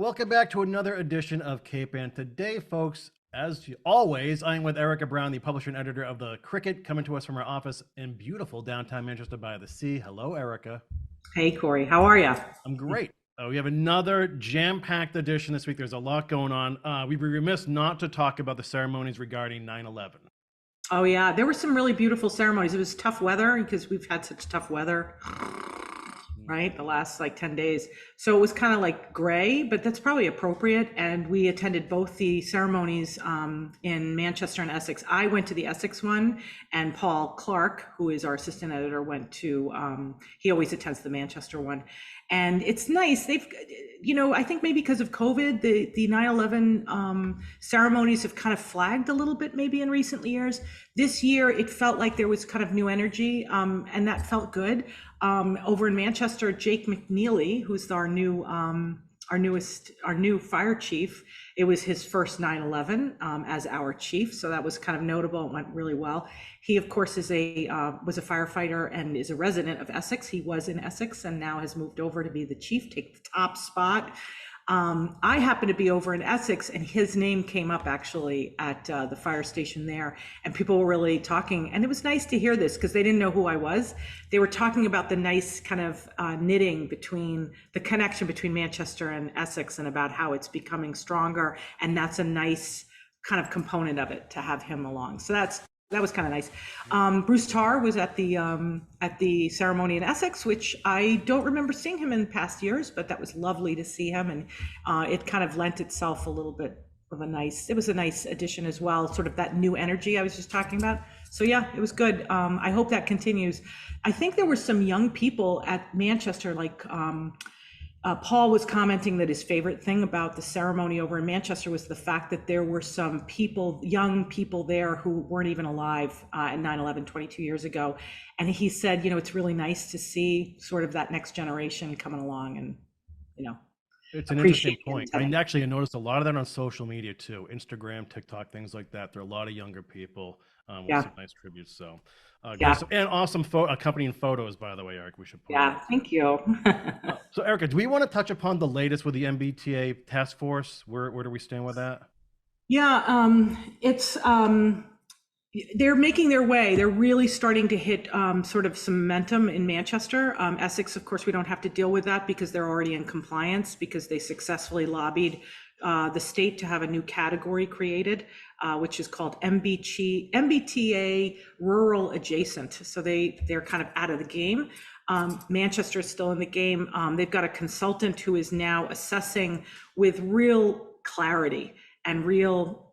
Welcome back to another edition of Cape and today, folks, as always, I'm with Erika Brown, the publisher and editor of The Cricket, coming to us from our office in beautiful downtown Manchester by the Sea. Hello, Erika. Hey, Kory, how are you? I'm great. We have another jam-packed edition this week. There's a lot going on. We'd be remiss not to talk about the ceremonies regarding 9/11. Oh, yeah, there were some really beautiful ceremonies. It was tough weather because we've had such tough weather, right? The last like 10 days. So it was kind of like gray, but that's probably appropriate. And we attended both the ceremonies in Manchester and Essex. I went to the Essex one, and Paul Clark, who is our assistant editor, went to, he always attends the Manchester one. And it's nice. I think maybe because of COVID, the 9/11 ceremonies have kind of flagged a little bit maybe in recent years. This year, it felt like there was kind of new energy, and that felt good. Over in Manchester, Jake McNeely, who's our new fire chief, it was his first 9/11 as our chief, so that was kind of notable. It went really well. He, of course, was a firefighter and is a resident of Essex. He was in Essex and now has moved over to be the chief, take the top spot. I happened to be over in Essex, and his name came up actually at the fire station there, and people were really talking. And it was nice to hear this because they didn't know who I was. They were talking about the nice kind of knitting between the connection between Manchester and Essex, and about how it's becoming stronger. And that's a nice kind of component of it to have him along. So that was kind of nice. Bruce Tarr was at the ceremony in Essex, which I don't remember seeing him in past years, but that was lovely to see him, and it kind of lent itself a little bit of it was a nice addition as well, sort of that new energy I was just talking about. So yeah, it was good. I hope that continues. I think there were some young people at Manchester, like Paul was commenting that his favorite thing about the ceremony over in Manchester was the fact that there were some people, young people there who weren't even alive at 9/11 22 years ago. And he said, it's really nice to see sort of that next generation coming along and, It's an interesting appreciate point. I actually noticed a lot of that on social media too, Instagram, TikTok, things like that. There are a lot of younger people with Yeah, some nice tributes. So, yeah, great. So, and awesome accompanying photos, by the way, Eric. We should point yeah. out. Thank you. So, Erica, do we want to touch upon the latest with the MBTA task force? Where do we stand with that? Yeah, it's they're making their way. They're really starting to hit sort of some momentum in Manchester. Essex, of course, we don't have to deal with that because they're already in compliance because they successfully lobbied the state to have a new category created, which is called MBTA Rural Adjacent. So they're kind of out of the game. Manchester is still in the game. They've got a consultant who is now assessing with real clarity and real,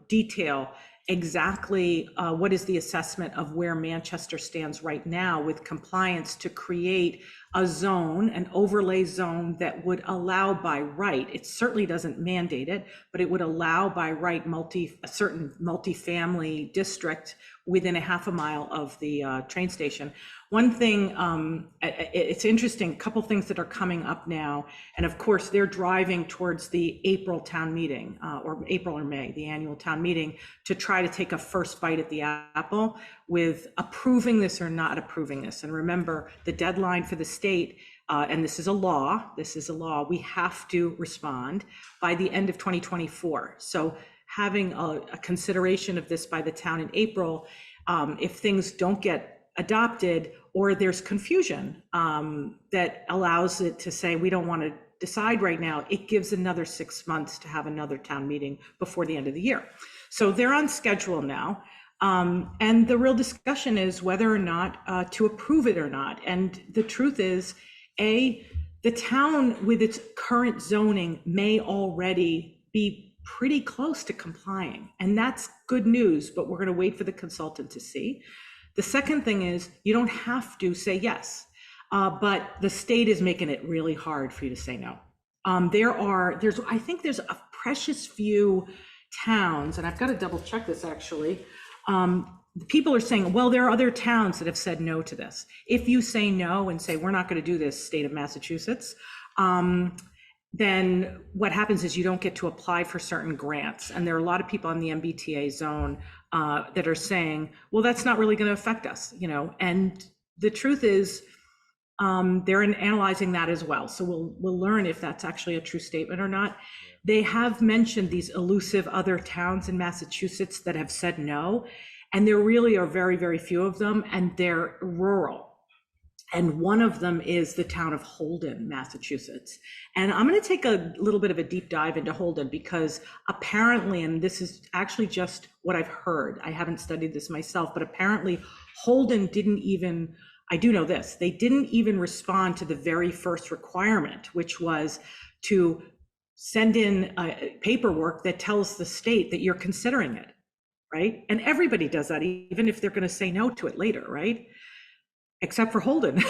detail exactly what is the assessment of where Manchester stands right now with compliance to create a zone, an overlay zone that would allow by right. It certainly doesn't mandate it, but it would allow by right a certain multifamily district within a half a mile of the train station. One thing, it's interesting, a couple things that are coming up now, and of course they're driving towards the April town meeting, or April or May, the annual town meeting, to try to take a first bite at the apple with approving this or not approving this. And remember, the deadline for the state, and this is a law, we have to respond by the end of 2024. So having a consideration of this by the town in April, if things don't get adopted or there's confusion that allows it to say, we don't want to decide right now, it gives another 6 months to have another town meeting before the end of the year. So they're on schedule now. And the real discussion is whether or not to approve it or not. And the truth is, the town with its current zoning may already be pretty close to complying. And that's good news, but we're going to wait for the consultant to see. The second thing is you don't have to say yes, but the state is making it really hard for you to say no. I think there's a precious few towns, and I've got to double check this actually. People are saying, well, there are other towns that have said no to this. If you say no and say, we're not going to do this, state of Massachusetts, then what happens is you don't get to apply for certain grants. And there are a lot of people in the MBTA zone that are saying, well, that's not really going to affect us, and the truth is, They're analyzing that as well. So we'll learn if that's actually a true statement or not. They have mentioned these elusive other towns in Massachusetts that have said no, and there really are very, very few of them, and they're rural. And one of them is the town of Holden, Massachusetts. And I'm going to take a little bit of a deep dive into Holden because apparently, and this is actually just what I've heard, I haven't studied this myself, but apparently Holden didn't even, I do know this, they didn't even respond to the very first requirement, which was to send in paperwork that tells the state that you're considering it, right? And everybody does that, even if they're going to say no to it later, right? Except for Holden.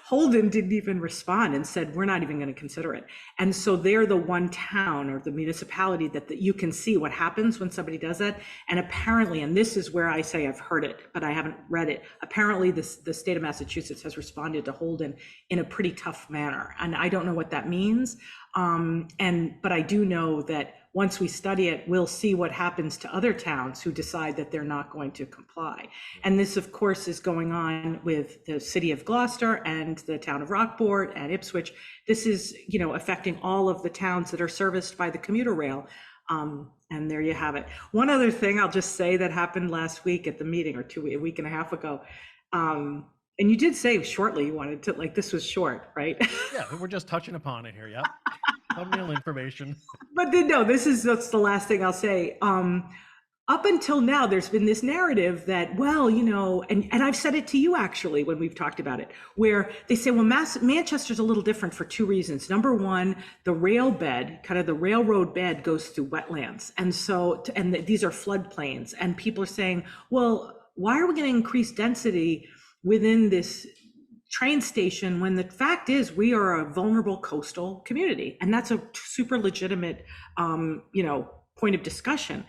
Holden didn't even respond and said, we're not even going to consider it. And so they're the one town or the municipality that you can see what happens when somebody does that. And apparently, and this is where I say I've heard it, but I haven't read it. Apparently, the state of Massachusetts has responded to Holden in a pretty tough manner. And I don't know what that means. But I do know that once we study it, we'll see what happens to other towns who decide that they're not going to comply. And this, of course, is going on with the city of Gloucester and the town of Rockport and Ipswich. This is, affecting all of the towns that are serviced by the commuter rail. And there you have it. One other thing I'll just say that happened last week at the meeting or a week and a half ago. And you did say shortly you wanted to, this was short, right? Yeah, we're just touching upon it here. Yep. Thumbnail information. But that's the last thing I'll say. Up until now, there's been this narrative that, well, and I've said it to you actually when we've talked about it, where they say, well, Manchester's a little different for two reasons. Number one, the rail bed, kind of the railroad bed goes through wetlands. And so, these are floodplains. And people are saying, well, why are we going to increase density within this train station when the fact is we are a vulnerable coastal community? And that's a super legitimate, point of discussion.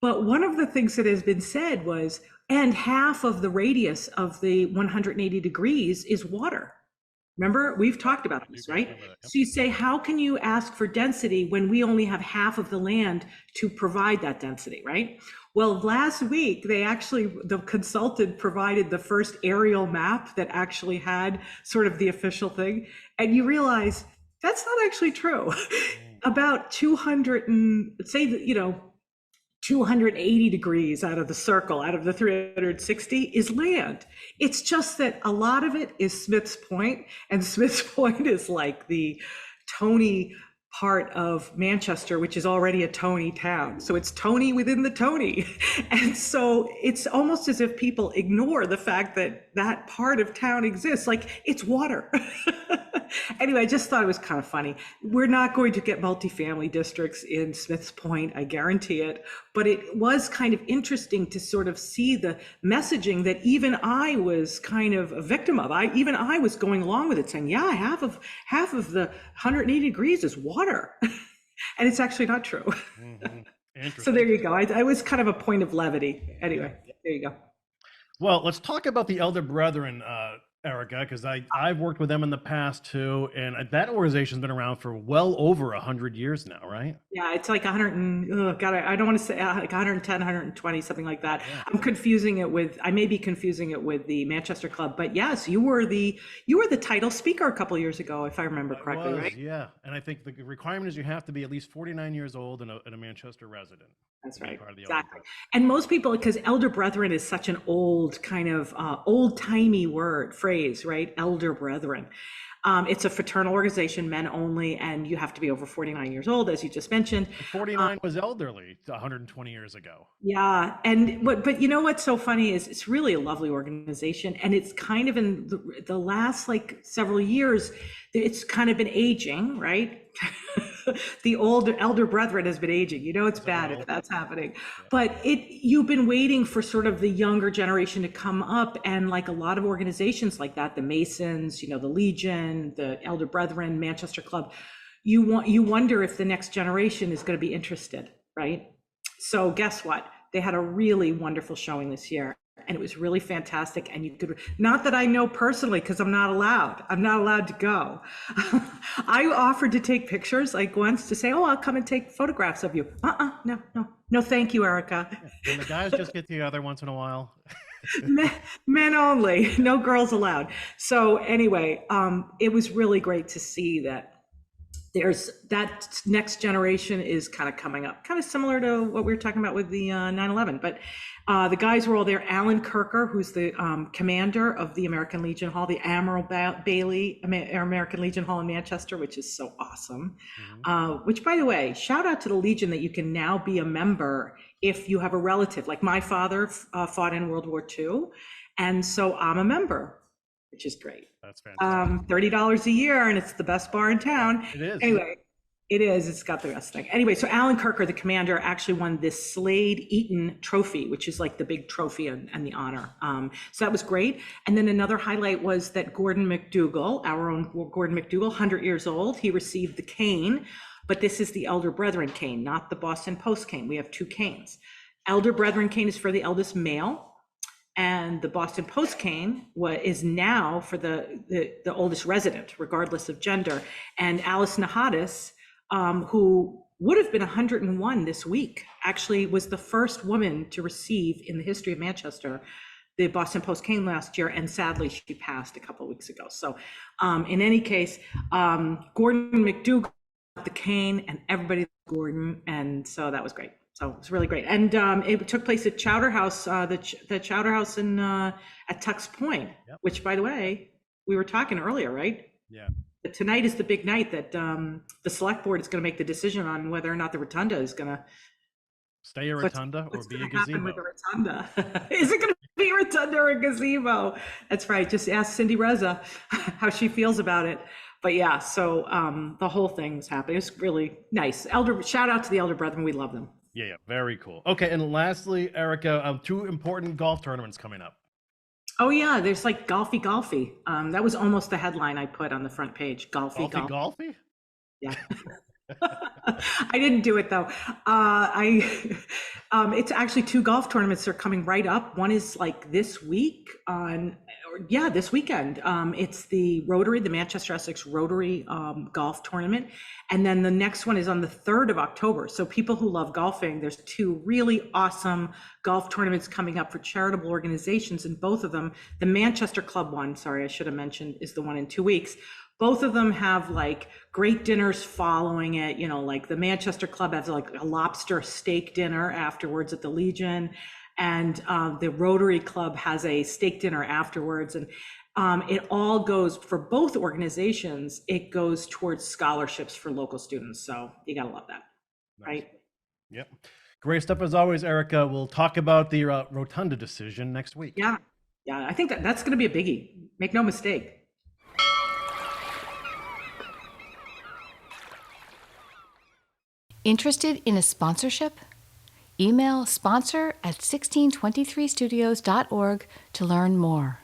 But one of the things that has been said was, and half of the radius of the 180 degrees is water. Remember, we've talked about this, right? So you say, how can you ask for density when we only have half of the land to provide that density, right? Well, last week, the consultant provided the first aerial map that actually had sort of the official thing. And you realize that's not actually true. About 280 degrees out of the circle, out of the 360 is land. It's just that a lot of it is Smith's Point, and Smith's Point is like the Tony part of Manchester, which is already a Tony town. So it's Tony within the Tony. And so it's almost as if people ignore the fact that that part of town exists. Like, it's water. Anyway, I just thought it was kind of funny. We're not going to get multifamily districts in Smith's Point, I guarantee it. But it was kind of interesting to sort of see the messaging that even I was kind of a victim of. Even I was going along with it, saying, yeah, half of the 180 degrees is water. And it's actually not true. Mm-hmm. So there you go. I was kind of a point of levity. Anyway, there you go. Well, let's talk about the Elder Brethren, Erika, because I've worked with them in the past too, and that organization's been around for well over 100 years now, right? Yeah, it's like 100 and, I don't want to say like 110, 120, something like that. Yeah. I may be confusing it with the Manchester Club, but yes, you were the title speaker a couple of years ago, if I remember correctly, right? Yeah, and I think the requirement is you have to be at least 49 years old and a Manchester resident. That's right, exactly. And most people, because Elder Brethren is such an old kind of old-timey phrase, right? Elder Brethren. It's a fraternal organization, men only, and you have to be over 49 years old, as you just mentioned. 49 was elderly 120 years ago. Yeah, but you know what's so funny is it's really a lovely organization, and it's kind of in the last several years, it's kind of been aging, right? The old Elder Brethren has been aging. It's bad if that's happening. Yeah. But you've been waiting for sort of the younger generation to come up, and like a lot of organizations like that, the Masons, the Legion, the Elder Brethren, Manchester Club, you wonder if the next generation is going to be interested, right? So guess what? They had a really wonderful showing this year. And it was really fantastic. And you could, not that I know personally, because I'm not allowed to go. I offered to take pictures once to say, oh, I'll come and take photographs of you. No, thank you, Erika. And the guys just get together once in a while. Men only, no girls allowed. So anyway, it was really great to see that there's that next generation is kind of coming up, kind of similar to what we were talking about with the 9/11. But the guys were all there. Alan Kirker, who's the commander of the American Legion Hall, the Admiral Bailey American Legion Hall in Manchester, which is so awesome. Which, by the way, shout out to the Legion that you can now be a member if you have a relative. Like my father fought in World War II, and so I'm a member, which is great. That's fantastic. $30 a year, and it's the best bar in town. It is. Anyway, it is. It's got the best thing. Anyway, so Alan Kirker, the commander, actually won this Slade Eaton Trophy, which is like the big trophy and the honor. So that was great. And then another highlight was that Gordon McDougal, our own Gordon McDougal, 100 years old, he received the cane, but this is the Elder Brethren cane, not the Boston Post cane. We have two canes. Elder Brethren cane is for the eldest male, and the Boston Post cane is now for the oldest resident, regardless of gender. And Alice Nahadas, who would have been 101 this week, actually was the first woman to receive in the history of Manchester the Boston Post cane last year, and sadly she passed a couple of weeks ago. So in any case, Gordon McDougal got the cane, and everybody Gordon, and so that was great. So it's really great. And it took place at Chowder House, the Chowder House at Tux Point, which, by the way, we were talking earlier, right? Yeah. But tonight is the big night that the select board is going to make the decision on whether or not the rotunda is going to stay a rotunda or be a gazebo. With the rotunda. Is it going to be a rotunda or a gazebo? That's right. Just ask Cindy Reza how she feels about it. But yeah, so the whole thing was happening. It was really nice. Shout out to the Elder Brethren. We love them. Yeah, very cool. Okay, and lastly, Erika, two important golf tournaments coming up. Oh yeah, there's like golfy. That was almost the headline I put on the front page. Golfy. Yeah. I didn't do it though. It's actually two golf tournaments that are coming right up. One is like this week this weekend. It's the Manchester Essex Rotary golf tournament. And then the next one is on the 3rd of October. So people who love golfing, there's two really awesome golf tournaments coming up for charitable organizations. And both of them, the Manchester Club one, sorry, I should have mentioned, is the one in 2 weeks. Both of them have like great dinners following it. You know, like the Manchester Club has like a lobster steak dinner afterwards at the Legion, and the Rotary Club has a steak dinner afterwards. And it all goes, for both organizations, it goes towards scholarships for local students. So you gotta love that, nice. Right? Yep. Great stuff as always, Erika. We'll talk about the rotunda decision next week. Yeah, I think that's gonna be a biggie. Make no mistake. Interested in a sponsorship? Email sponsor@1623studios.org to learn more.